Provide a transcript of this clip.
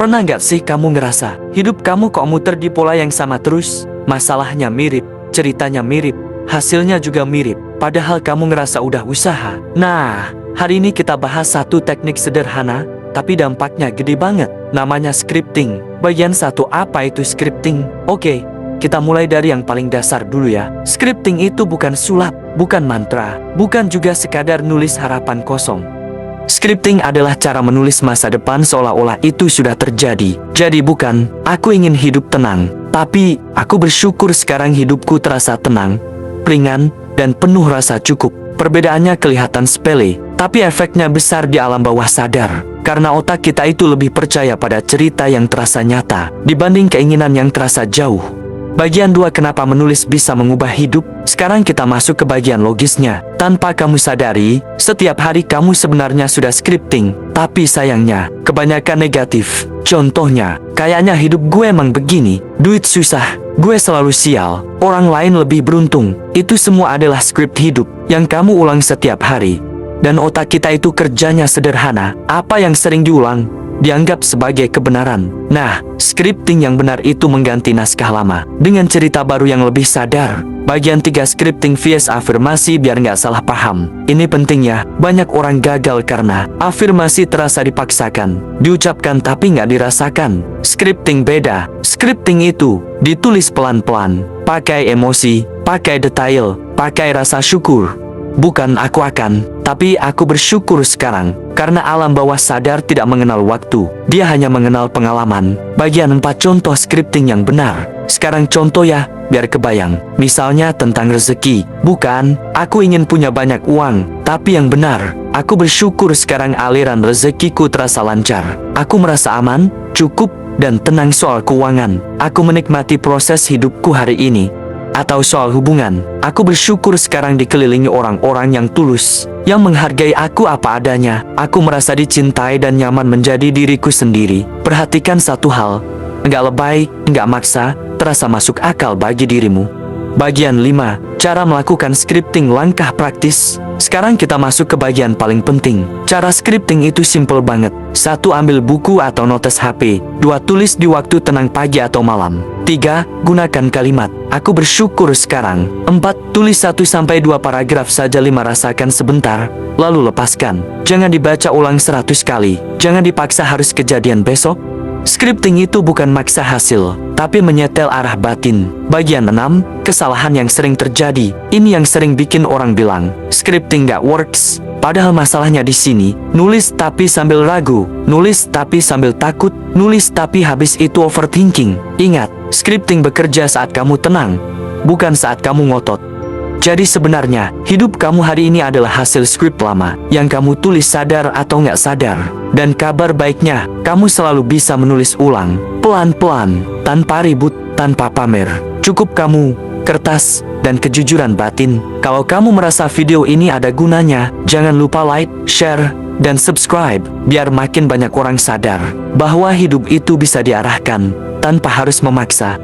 Pernah nggak sih kamu ngerasa hidup kamu kok muter di pola yang sama terus? Masalahnya mirip, ceritanya mirip, hasilnya juga mirip, padahal kamu ngerasa udah usaha. Nah, hari ini kita bahas satu teknik sederhana, tapi dampaknya gede banget. Namanya scripting. Bagian 1, apa itu scripting? Oke, kita mulai dari yang paling dasar dulu ya. Scripting itu bukan sulap, bukan mantra, bukan juga sekadar nulis harapan kosong. Scripting adalah cara menulis masa depan seolah-olah itu sudah terjadi. Jadi bukan, aku ingin hidup tenang, tapi aku bersyukur sekarang hidupku terasa tenang, ringan, dan penuh rasa cukup. Perbedaannya kelihatan sepele, tapi efeknya besar di alam bawah sadar. Karena otak kita itu lebih percaya pada cerita yang terasa nyata, dibanding keinginan yang terasa jauh. Bagian 2, kenapa menulis bisa mengubah hidup? Sekarang kita masuk ke bagian logisnya. Tanpa kamu sadari, setiap hari kamu sebenarnya sudah scripting. Tapi sayangnya, kebanyakan negatif. Contohnya, kayaknya hidup gue emang begini. Duit susah, gue selalu sial, orang lain lebih beruntung. Itu semua adalah skrip hidup yang kamu ulang setiap hari. Dan otak kita itu kerjanya sederhana. Apa yang sering diulang dianggap sebagai kebenaran. Nah, scripting yang benar itu mengganti naskah lama dengan cerita baru yang lebih sadar. Bagian 3, scripting vs afirmasi biar nggak salah paham. Ini pentingnya, banyak orang gagal karena afirmasi terasa dipaksakan, diucapkan tapi nggak dirasakan. Scripting beda. Scripting itu ditulis pelan-pelan, pakai emosi, pakai detail, pakai rasa syukur. Bukan aku akan, tapi aku bersyukur sekarang. Karena alam bawah sadar tidak mengenal waktu, dia hanya mengenal pengalaman. Bagian 4, contoh scripting yang benar. Sekarang contoh ya, biar kebayang. Misalnya tentang rezeki. Bukan, aku ingin punya banyak uang, tapi yang benar. Aku bersyukur sekarang aliran rezekiku terasa lancar. Aku merasa aman, cukup, dan tenang soal keuangan. Aku menikmati proses hidupku hari ini. Atau soal hubungan, aku bersyukur sekarang dikelilingi orang-orang yang tulus, yang menghargai aku apa adanya. Aku merasa dicintai dan nyaman menjadi diriku sendiri. Perhatikan satu hal, nggak lebay, nggak maksa, terasa masuk akal bagi dirimu. Bagian 5, cara melakukan scripting langkah praktis. Sekarang kita masuk ke bagian paling penting. Cara scripting itu simple banget. 1, ambil buku atau notes HP. 2, tulis di waktu tenang pagi atau malam. 3, gunakan kalimat aku bersyukur sekarang. 4, tulis 1-2 paragraf saja. 5, rasakan sebentar, lalu lepaskan. Jangan dibaca ulang 100 kali. Jangan dipaksa harus kejadian besok. Scripting itu bukan maksa hasil, tapi menyetel arah batin. Bagian 6, kesalahan yang sering terjadi. Ini yang sering bikin orang bilang scripting gak works. Padahal masalahnya di sini, nulis tapi sambil ragu, nulis tapi sambil takut, nulis tapi habis itu overthinking. Ingat, scripting bekerja saat kamu tenang, bukan saat kamu ngotot. Jadi sebenarnya, hidup kamu hari ini adalah hasil skrip lama yang kamu tulis sadar atau nggak sadar. Dan kabar baiknya, kamu selalu bisa menulis ulang, pelan-pelan, tanpa ribut, tanpa pamer. Cukup kamu, kertas, dan kejujuran batin. Kalau kamu merasa video ini ada gunanya, jangan lupa like, share, dan subscribe, biar makin banyak orang sadar bahwa hidup itu bisa diarahkan tanpa harus memaksa.